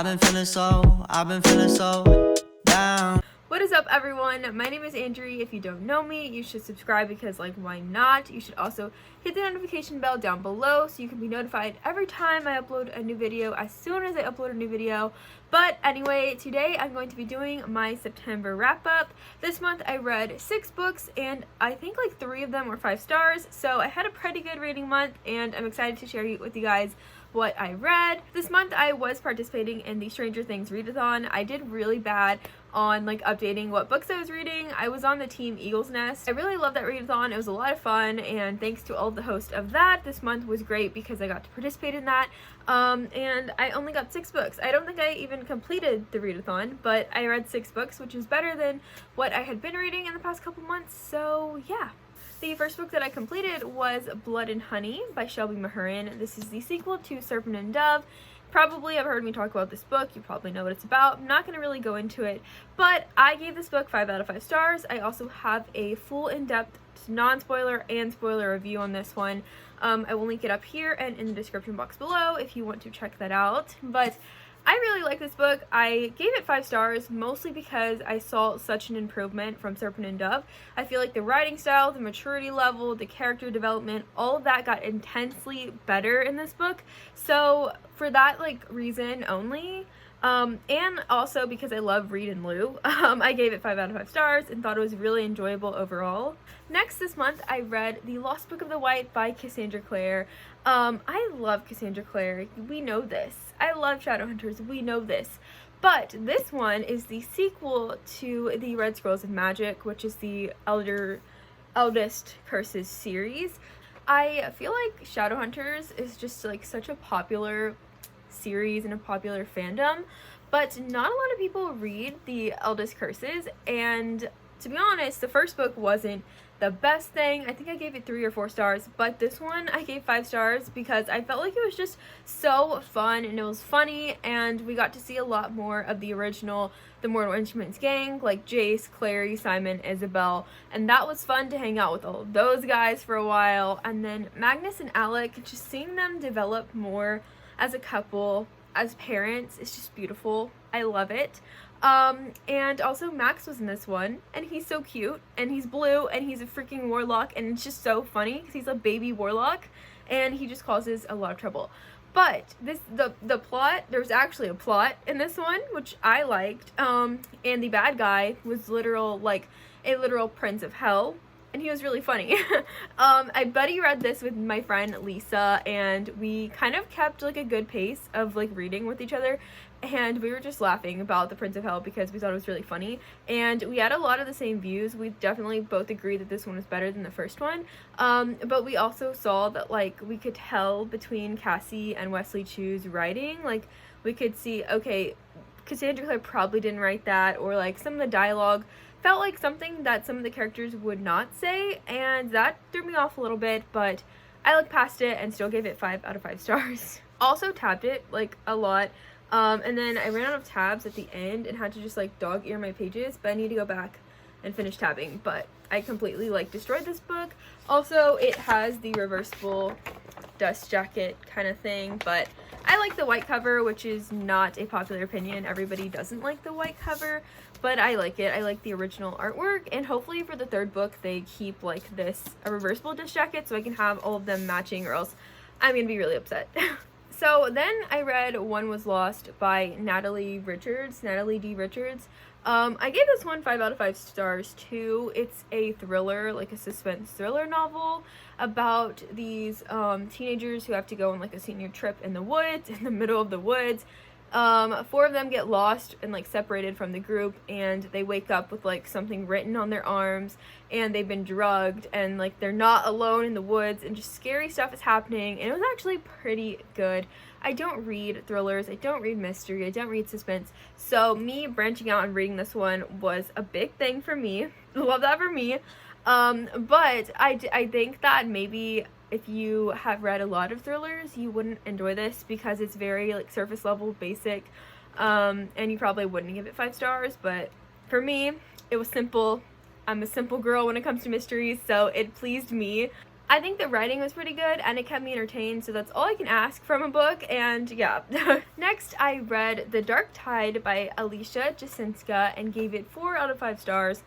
I've been feeling so down. What is up, everyone? My name is Andrea. If you don't know me, you should subscribe because, like, why not? You should also hit the notification bell down below so you can be notified every time I upload a new video, as soon as I upload a new video. But anyway, today I'm going to be doing my September wrap-up. This month I read 6 books, and I think like 3 of them were 5 stars, so I had a pretty good reading month, and I'm excited to share with you guys what I read. This month I was participating in the Stranger Things readathon. I did really bad on like updating what books I was reading. I was on the team Eagle's Nest. I really loved that readathon. It was a lot of fun, and thanks to all of the hosts of that, this month was great because I got to participate in that. And I only got 6 books. I don't think I even completed the readathon, but I read 6 books, which is better than what I had been reading in the past couple months, so yeah. The first book that I completed was Blood and Honey by Shelby Mahurin. This is the sequel to Serpent and Dove. Probably have heard me talk about this book. You probably know what it's about. I'm not going to really go into it, but I gave this book 5 out of 5 stars. I also have a full in-depth non-spoiler and spoiler review on this one. I will link it up here and in the description box below if you want to check that out. But I really like this book. I gave it 5 stars mostly because I saw such an improvement from Serpent and Dove. I feel like the writing style, the maturity level, the character development, all of that got intensely better in this book. So for that reason only, and also because I love Reed and Lou, I gave it 5 out of 5 stars and thought it was really enjoyable overall. Next this month I read The Lost Book of the White by Cassandra Clare. I love Cassandra Clare. We know this. I love Shadowhunters. We know this. But this one is the sequel to the Red Scrolls of Magic, which is the Eldest Curses series. I feel like Shadowhunters is just like such a popular series and a popular fandom, but not a lot of people read the Eldest Curses, and to be honest, the first book wasn't the best thing. I think I gave it 3 or 4 stars, but this one I gave 5 stars because I felt like it was just so fun and it was funny, and we got to see a lot more of the original The Mortal Instruments gang, like Jace, Clary, Simon, Isabel, and that was fun to hang out with all of those guys for a while. And then Magnus and Alec, just seeing them develop more as a couple, as parents, it's just beautiful. I love it. And also Max was in this one, and he's so cute, and he's blue, and he's a freaking warlock, and it's just so funny because he's a baby warlock, and he just causes a lot of trouble. But the plot, there's actually a plot in this one, which I liked, and the bad guy was a literal prince of hell, and he was really funny. I buddy read this with my friend Lisa, and we kind of kept like a good pace of like reading with each other, and we were just laughing about the Prince of Hell because we thought it was really funny, and we had a lot of the same views. We definitely both agreed that this one was better than the first one, but we also saw that like we could tell between Cassie and Wesley Chu's writing, like we could see, okay, Cassandra Clare probably didn't write that, or like some of the dialogue felt like something that some of the characters would not say, and that threw me off a little bit, but I looked past it and still gave it 5 out of 5 stars. Also tabbed it like a lot, and then I ran out of tabs at the end and had to just like dog ear my pages, but I need to go back and finish tabbing. But I completely like destroyed this book. Also, it has the reversible dust jacket kind of thing, but I like the white cover, which is not a popular opinion. Everybody doesn't like the white cover, but I like it. I like the original artwork, and hopefully for the 3rd book they keep like this a reversible dust jacket so I can have all of them matching, or else I'm gonna be really upset. So then I read One Was Lost by Natalie D. Richards. I gave this one 5 out of 5 stars too. It's a thriller, like a suspense thriller novel about these teenagers who have to go on like a senior trip in the woods, in the middle of the woods. 4 of them get lost and like separated from the group, and they wake up with like something written on their arms, and they've been drugged, and like they're not alone in the woods, and just scary stuff is happening, and it was actually pretty good. I don't read thrillers, I don't read mystery, I don't read suspense, so me branching out and reading this one was a big thing for me. Love that for me. But I think that maybe if you have read a lot of thrillers, you wouldn't enjoy this because it's very like surface level, basic, and you probably wouldn't give it 5 stars, but for me, it was simple. I'm a simple girl when it comes to mysteries, so it pleased me. I think the writing was pretty good and it kept me entertained, so that's all I can ask from a book. And yeah. Next, I read The Dark Tide by Alicia Jasinska and gave it 4 out of 5 stars.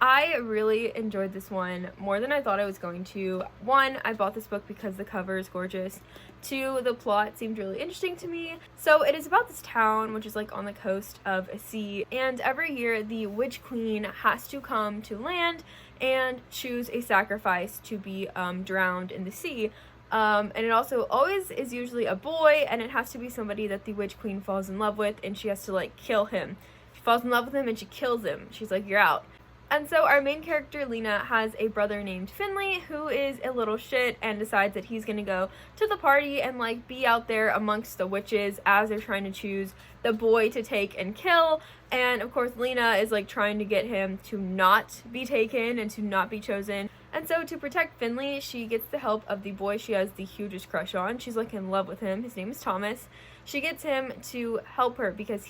I really enjoyed this one more than I thought I was going to. 1, I bought this book because the cover is gorgeous. 2, the plot seemed really interesting to me. So it is about this town, which is like on the coast of a sea, and every year the Witch Queen has to come to land and choose a sacrifice to be drowned in the sea. And it also always is usually a boy, and it has to be somebody that the Witch Queen falls in love with, and she has to like kill him. She falls in love with him and she kills him. She's like, you're out. And so our main character, Lena, has a brother named Finley who is a little shit and decides that he's gonna go to the party and like be out there amongst the witches as they're trying to choose the boy to take and kill. And of course Lena is like trying to get him to not be taken and to not be chosen. And so to protect Finley, she gets the help of the boy she has the hugest crush on. She's like in love with him. His name is Thomas. She gets him to help her because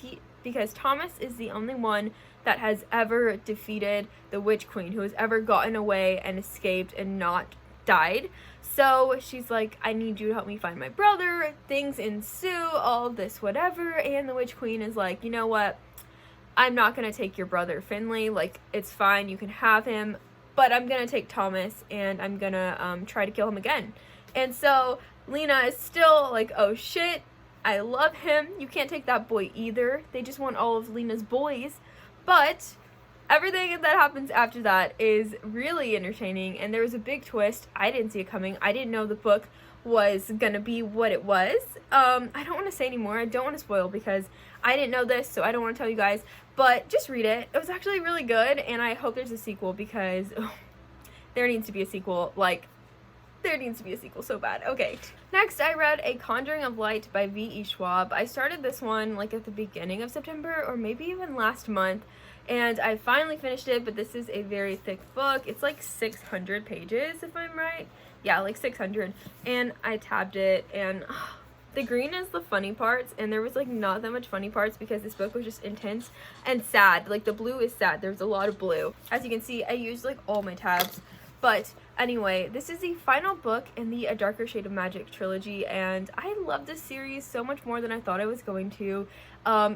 Thomas is the only one that has ever defeated the Witch Queen, who has ever gotten away and escaped and not died. So she's like, I need you to help me find my brother. Things ensue, all this whatever, and the Witch Queen is like, you know what, I'm not gonna take your brother Finley, like it's fine, you can have him, but I'm gonna take Thomas and I'm gonna try to kill him again. And so Lena is still like, oh shit, I love him, you can't take that boy either. They just want all of Lena's boys. But everything that happens after that is really entertaining, and there was a big twist. I didn't see it coming. I didn't know the book was gonna be what it was. I don't want to say anymore. I don't want to spoil because I didn't know this, so I don't want to tell you guys. But just read it. It was actually really good, and I hope there's a sequel because there needs to be a sequel. Like, there needs to be a sequel so bad. Okay. Next, I read A Conjuring of Light by V.E. Schwab. I started this one like at the beginning of September or maybe even last month, and I finally finished it, but this is a very thick book. It's like 600 pages if I'm right. Yeah, like 600. And I tabbed it, and the green is the funny parts, and there was like not that much funny parts because this book was just intense and sad. Like the blue is sad. There's a lot of blue. As you can see, I used like all my tabs. But anyway, this is the final book in the A Darker Shade of Magic trilogy, and I love this series so much more than I thought I was going to.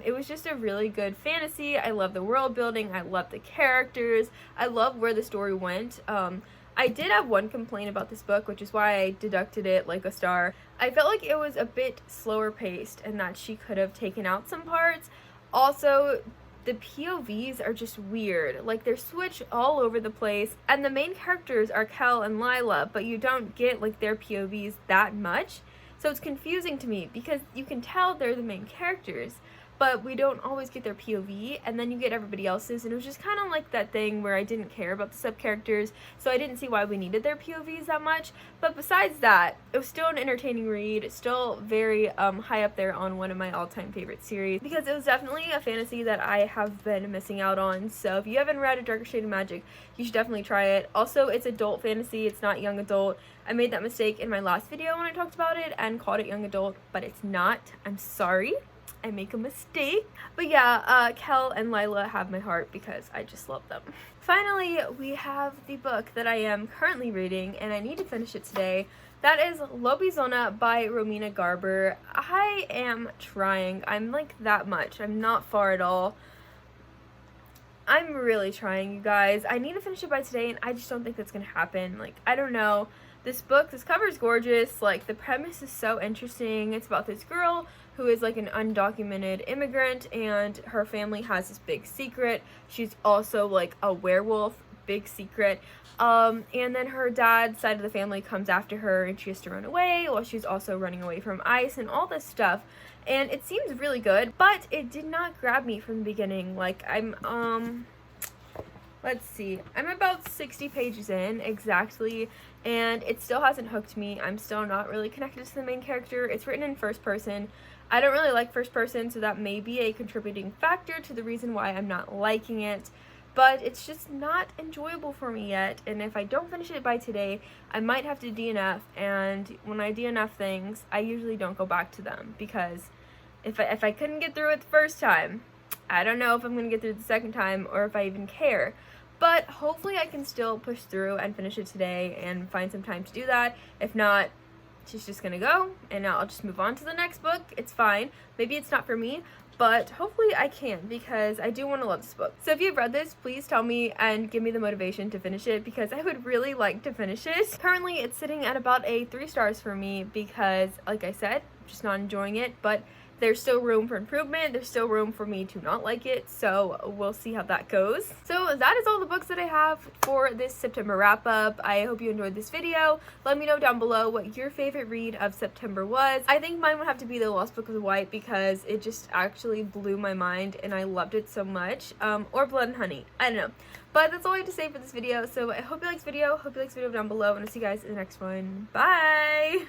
It was just a really good fantasy. I love the world building. I love the characters. I love where the story went. I did have one complaint about this book, which is why I deducted it like a star. I felt like it was a bit slower paced and that she could have taken out some parts. Also, the POVs are just weird. Like, they're switched all over the place, and the main characters are Kel and Lila, but you don't get like their POVs that much. So it's confusing to me because you can tell they're the main characters, but we don't always get their POV, and then you get everybody else's, and it was just kind of like that thing where I didn't care about the sub-characters, so I didn't see why we needed their POVs that much. But besides that, it was still an entertaining read, still very high up there on one of my all-time favorite series, because it was definitely a fantasy that I have been missing out on. So if you haven't read A Darker Shade of Magic, you should definitely try it. Also, it's adult fantasy, it's not young adult. I made that mistake in my last video when I talked about it and called it young adult, but it's not. I'm sorry. I make a mistake. But yeah, Kel and Lila have my heart because I just love them. Finally, we have the book that I am currently reading, and I need to finish it today. That is Lobizona by Romina Garber. I am trying. I'm like that much. I'm not far at all. I'm really trying, you guys. I need to finish it by today, and I just don't think that's gonna happen. Like, I don't know. This cover is gorgeous. Like, the premise is so interesting. It's about this girl who is like an undocumented immigrant, and her family has this big secret. She's also like a werewolf, big secret. And then her dad's side of the family comes after her, and she has to run away while she's also running away from ICE and all this stuff. And it seems really good, but it did not grab me from the beginning. Like, let's see, I'm about 60 pages in exactly, and it still hasn't hooked me. I'm still not really connected to the main character. It's written in first person. I don't really like first person, so that may be a contributing factor to the reason why I'm not liking it. But it's just not enjoyable for me yet, and if I don't finish it by today, I might have to DNF, and when I DNF things, I usually don't go back to them, because if I couldn't get through it the first time, I don't know if I'm going to get through it the second time, or if I even care. but hopefully I can still push through and finish it today and find some time to do that. If not, she's just gonna go and I'll just move on to the next book. It's fine. Maybe it's not for me, but hopefully I can, because I do want to love this book. So if you've read this, please tell me and give me the motivation to finish it, because I would really like to finish it. Currently it's sitting at about a 3 stars for me because, like I said, I'm just not enjoying it, but there's still room for improvement. There's still room for me to not like it, so we'll see how that goes. So that is all the books that I have for this September wrap up. I hope you enjoyed this video. Let me know down below what your favorite read of September was. I think mine would have to be The Lost Book of White, because it just actually blew my mind and I loved it so much. Or Blood and Honey, I don't know. But that's all I have to say for this video. So I hope you liked this video. Hope you liked this video down below, and I'll see you guys in the next one. Bye!